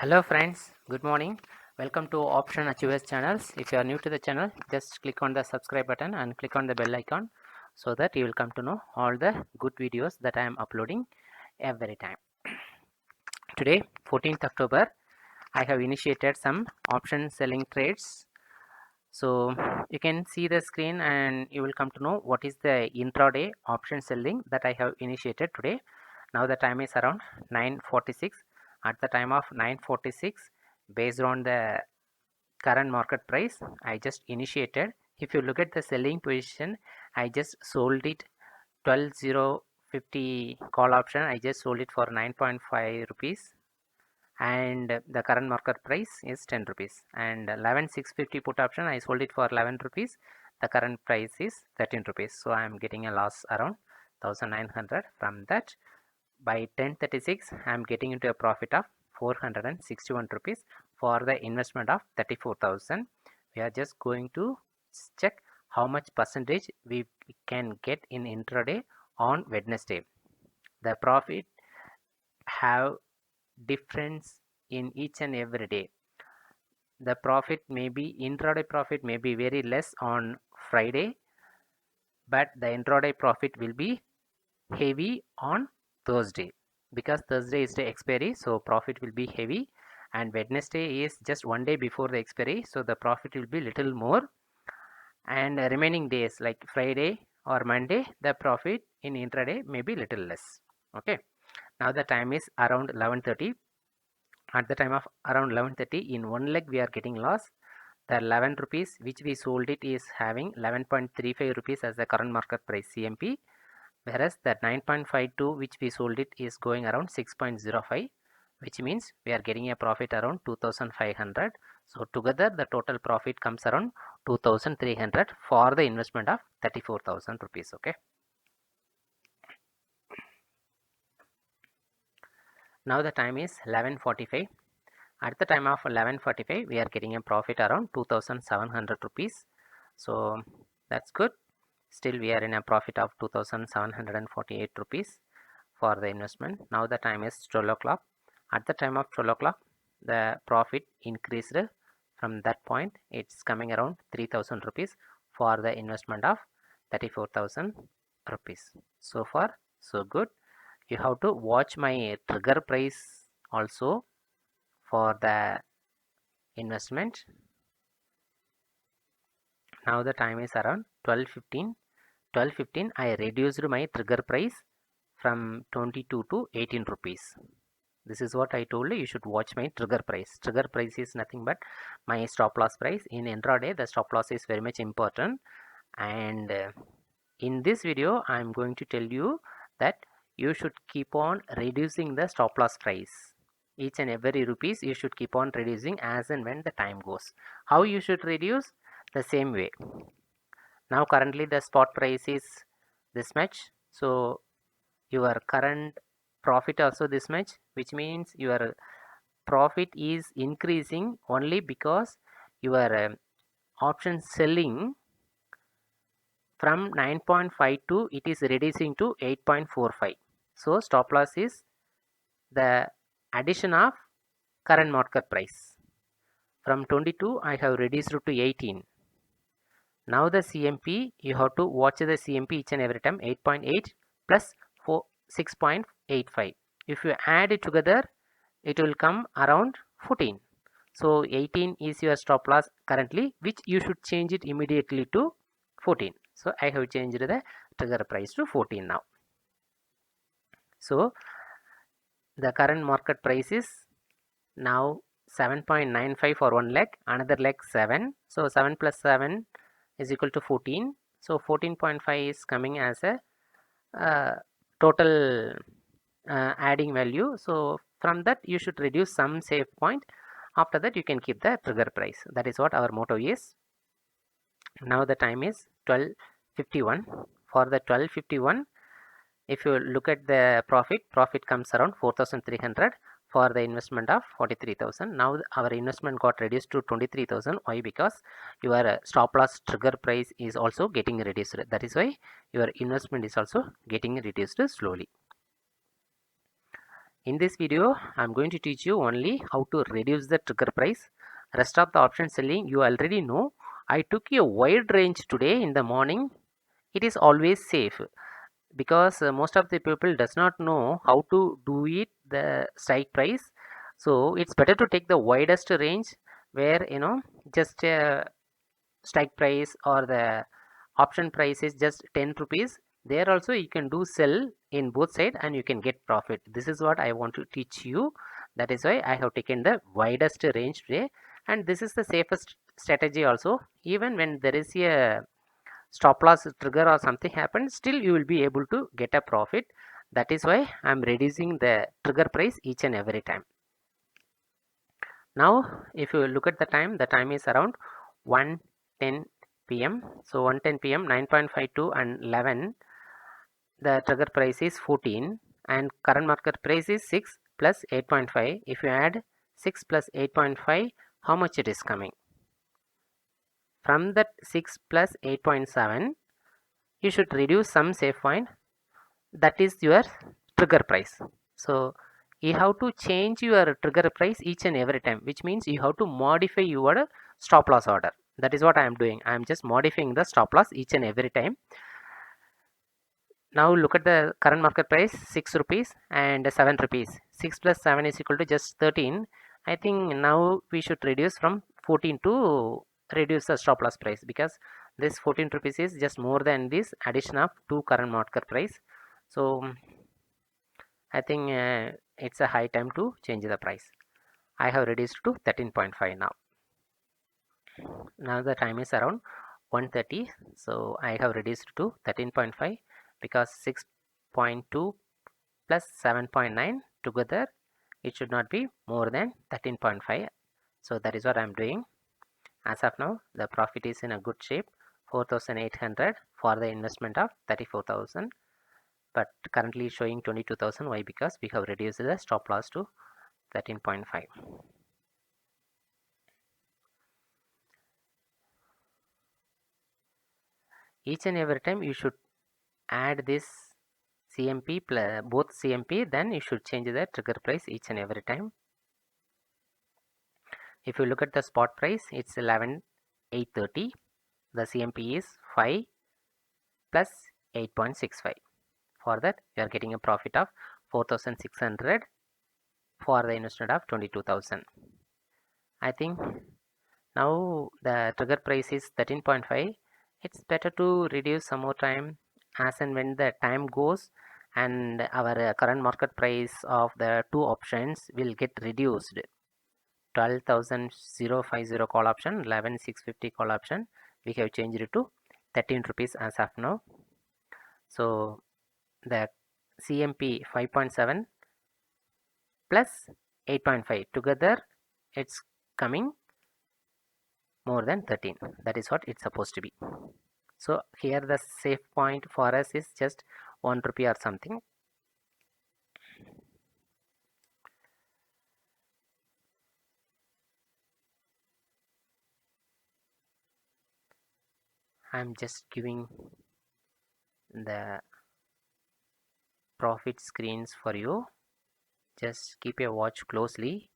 Hello friends, good morning. Welcome to Option Achievers channels. If you are new to the channel, just click on the subscribe button and click on the bell icon so that you will come to know all the good videos that I am uploading every time. Today, 14th October, I have initiated some option selling trades. So you can see the screen and you will come to know what is the intraday option selling that I have initiated today. Now the time is around 9:46. At the time of 9:46, based on the current market price, I just initiated. If you look at the selling position, I just sold it 12,050 call option. I just sold it for 9.5 rupees, and the current market price is 10 rupees. And 11,650 put option, I sold it for 11 rupees. The current price is 13 rupees. So I am getting a loss around 1,900 from that. By 10:36, I am getting into a profit of 461 rupees for the investment of 34,000. We are just going to check how much percentage we can get in intraday on Wednesday. The profit have difference in each and every day. The profit may be intraday profit may be very less on Friday, but the intraday profit will be heavy on Thursday, because Thursday is the expiry, so profit will be heavy, and Wednesday is just one day before the expiry, so the profit will be little more, and remaining days like Friday or Monday, the profit in intraday may be little less. Okay, now the time is around 11:30. At the time of around 11:30, in one leg we are getting loss. The 11 rupees which we sold it is having 11.35 rupees as the current market price CMP, whereas that 9.52 which we sold it is going around 6.05, which means we are getting a profit around 2,500. So together the total profit comes around 2,300 for the investment of 34,000 rupees. Okay, now the time is 11:45. At the time of 11:45, we are getting a profit around 2,700 rupees. So that's good. Still we are in a profit of 2,748 rupees for the investment. Now the time is 12 o'clock. At the time of 12 o'clock, the profit increased from that point. It's coming around 3,000 rupees for the investment of 34,000 rupees. So far, so good. You have to watch my trigger price also for the investment. Now the time is around 12:15. 12:15, I reduced my trigger price from 22 to 18 rupees. This is what I told you. You should watch my trigger price. Trigger price is nothing but my stop loss price. In intraday, the stop loss is very much important. And in this video, I am going to tell you that you should keep on reducing the stop loss price. Each and every rupees you should keep on reducing as and when the time goes. How you should reduce? The same way. Now currently the spot price is this much, so your current profit also this much, which means your profit is increasing only because your option selling from 9.52 it is reducing to 8.45. So stop loss is the addition of current market price. From 22 I have reduced it to 18. Now the CMP, you have to watch the CMP each and every time. 8.8 plus 6.85. If you add it together, it will come around 14. So 18 is your stop loss currently, which you should change it immediately to 14. So I have changed the trigger price to 14 now. So the current market price is now 7.95 for one leg, another leg 7. So 7 plus 7 is equal to 14. So 14.5 is coming as a total adding value. So from that you should reduce some safe point. After that you can keep the trigger price. That is what our motto is. Now the time is 12:51. For the 12:51, if you look at the profit comes around 4,300 for the investment of 43,000. Now our investment got reduced to 23,000. Why? Because your stop loss trigger price is also getting reduced. That is why your investment is also getting reduced slowly. In this video, I'm going to teach you only how to reduce the trigger price. Rest of the option selling you already know. I took a wide range today in the morning. It is always safe because most of the people does not know how to do it the strike price. So it's better to take the widest range where just strike price or the option price is just 10 rupees. There also you can do sell in both side and you can get profit. This is what I want to teach you. That is why I have taken the widest range today, and this is the safest strategy also. Even when there is a stop loss trigger or something happens, still you will be able to get a profit. That is why I'm reducing the trigger price each and every time. Now if you look at the time is around 1:10 p.m. So 1:10 p.m, 9.52 and 11, the trigger price is 14 and current market price is 6 plus 8.5. If you add 6 plus 8.5, how much it is coming? From that 6 plus 8.7, you should reduce some safe point. That is your trigger price. So you have to change your trigger price each and every time, which means you have to modify your stop loss order. That is what I am doing. I am just modifying the stop loss each and every time. Now look at the current market price, 6 rupees and 7 rupees. 6 plus 7 is equal to just 13. I think now we should reduce from 14 to reduce the stop loss price, because this 14 rupees is just more than this addition of 2 current market price. So I think it's a high time to change the price. I have reduced to 13.5 now. Now the time is around 1:30, so I have reduced to 13.5 because 6.2 plus 7.9 together, it should not be more than 13.5. So that is what I'm doing. As of now, the profit is in a good shape, 4,800 for the investment of 34,000, but currently showing 22,000. Why? Because we have reduced the stop loss to 13.5. Each and every time you should add this CMP plus both CMP, then you should change the trigger price each and every time. If you look at the spot price, it's 11,830. The CMP is 5 plus 8.65. For that, you are getting a profit of 4,600 for the investment of 22,000. I think now the trigger price is 13.5. It's better to reduce some more time as and when the time goes, and our current market price of the two options will get reduced. 12,050 call option, 11,650 call option, we have changed it to 13 rupees as of now. So the CMP 5.7 plus 8.5 together, it's coming more than 13. That is what it's supposed to be. So here the safe point for us is just 1 rupee or something. I'm just giving the profit screens for you. Just keep a watch closely.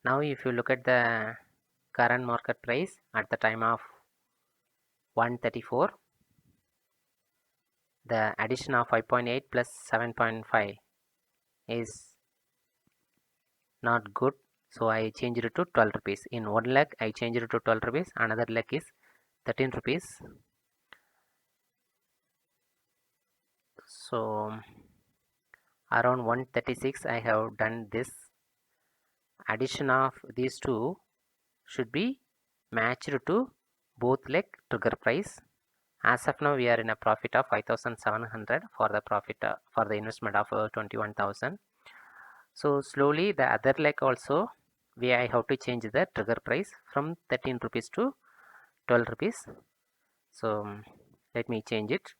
Now if you look at the current market price at the time of 134, the addition of 5.8 plus 7.5 is not good, so I changed it to 12 rupees. In one leg I changed it to 12 rupees, another leg is 13 rupees. So around 136 I have done this. Addition of these two should be matched to both leg trigger price. As of now we are in a profit of 5,700 for the profit for the investment of 21,000. So slowly the other leg also I have to change the trigger price from 13 rupees to 12 rupees. So let me change it.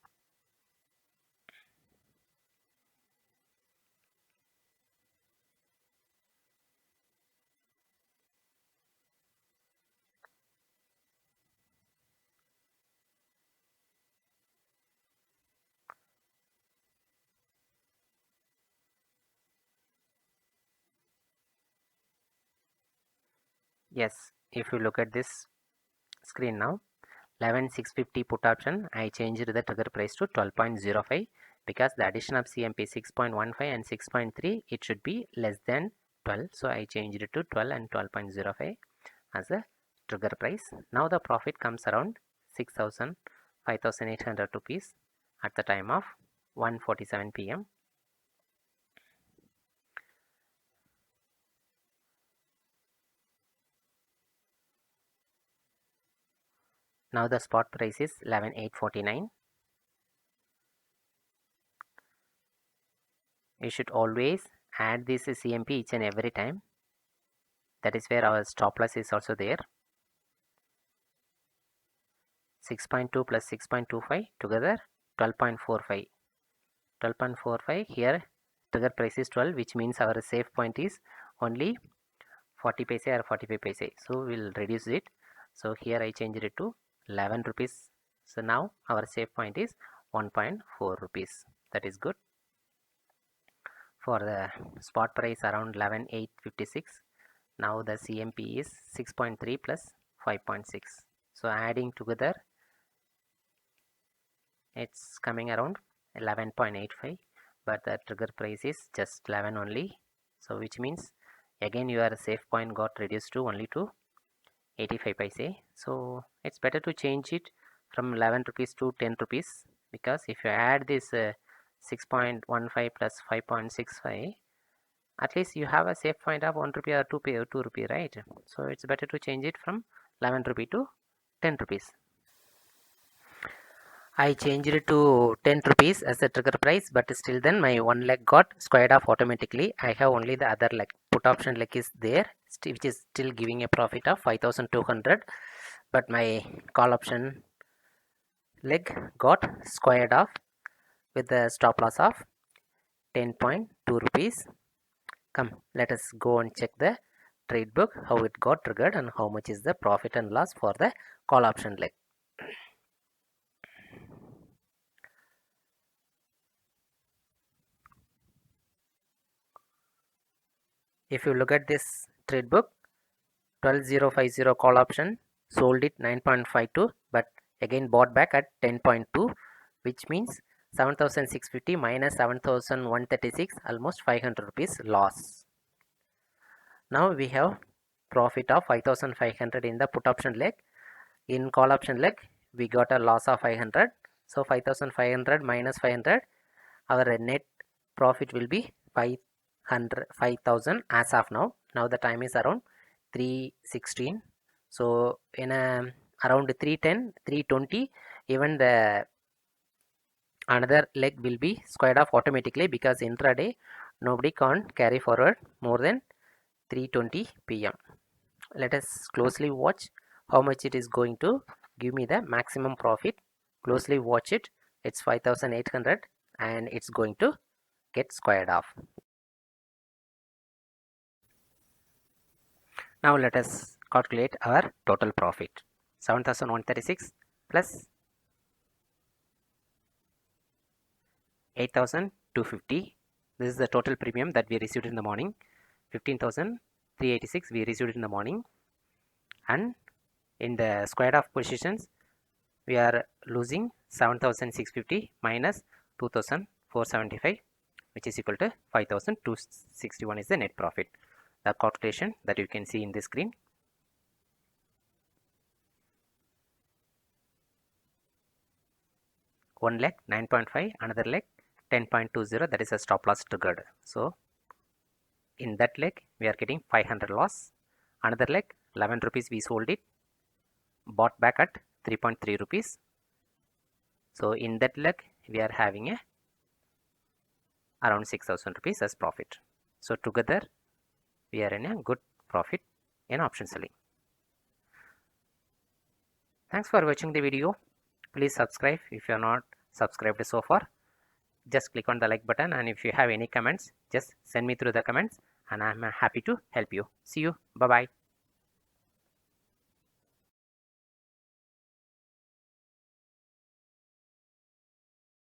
Yes, if you look at this screen now, 11650 put option, I changed the trigger price to 12.05 because the addition of CMP 6.15 and 6.3, it should be less than 12. So I changed it to 12 and 12.05 as a trigger price. Now the profit comes around 5,800 rupees at the time of 1:47 p.m. Now the spot price is 11,849. You should always add this CMP each and every time. That is where our stop loss is also there. 6.2 plus 6.25 together 12.45. 12.45 here trigger price is 12, which means our safe point is only 40 paise or 45 paise. So we'll reduce it. So here I changed it to 11 rupees. So now our safe point is 1.4 rupees. That is good. For the spot price around 11,856. Now the CMP is 6.3 plus 5.6. So adding together it's coming around 11.85, but the trigger price is just 11 only. So which means again your safe point got reduced to only to 85 paise. So it's better to change it from 11 rupees to 10 rupees, because if you add this 6.15 plus 5.65, at least you have a safe point of 1 rupee or 2 rupee, right? So it's better to change it from 11 rupee to 10 rupees. I changed it to 10 rupees as a trigger price, but still then my one leg got squared off automatically. I have only the other leg, put option leg is there, which is still giving a profit of 5,200, but my call option leg got squared off with the stop loss of 10.2 rupees. Come, let us go and check the trade book, how it got triggered and how much is the profit and loss for the call option leg. If you look at this trade book, 12050 call option, sold it 9.52, but again bought back at 10.2, which means 7,650 minus 7,136, almost 500 rupees loss. Now we have profit of 5,500 in the put option leg. In call option leg we got a loss of 500. So 5,500 minus 500, our net profit will be 5,000 as of now. Now the time is around 3:16. So in around 3:10, 3:20, even the another leg will be squared off automatically, because intraday nobody can't carry forward more than 3:20 p.m. Let us closely watch how much it is going to give me the maximum profit. Closely watch it. It's 5,800 and it's going to get squared off. Now let us calculate our total profit. 7,136 plus 8,250. This is the total premium that we received in the morning. 15,386 we received in the morning, and in the squared off positions we are losing 7,650 minus 2,475, which is equal to 5,261 is the net profit. The calculation that you can see in the screen. One leg 9.5, another leg 10.20, that is a stop loss triggered. So in that leg we are getting 500 loss. Another leg 11 rupees we sold it, bought back at 3.3 rupees. So in that leg we are having a around 6,000 rupees as profit. So together we are in a good profit in option selling. Thanks for watching the video. Please subscribe if you are not subscribed so far. Just click on the like button, and if you have any comments, just send me through the comments and I'm happy to help you. See you. Bye bye.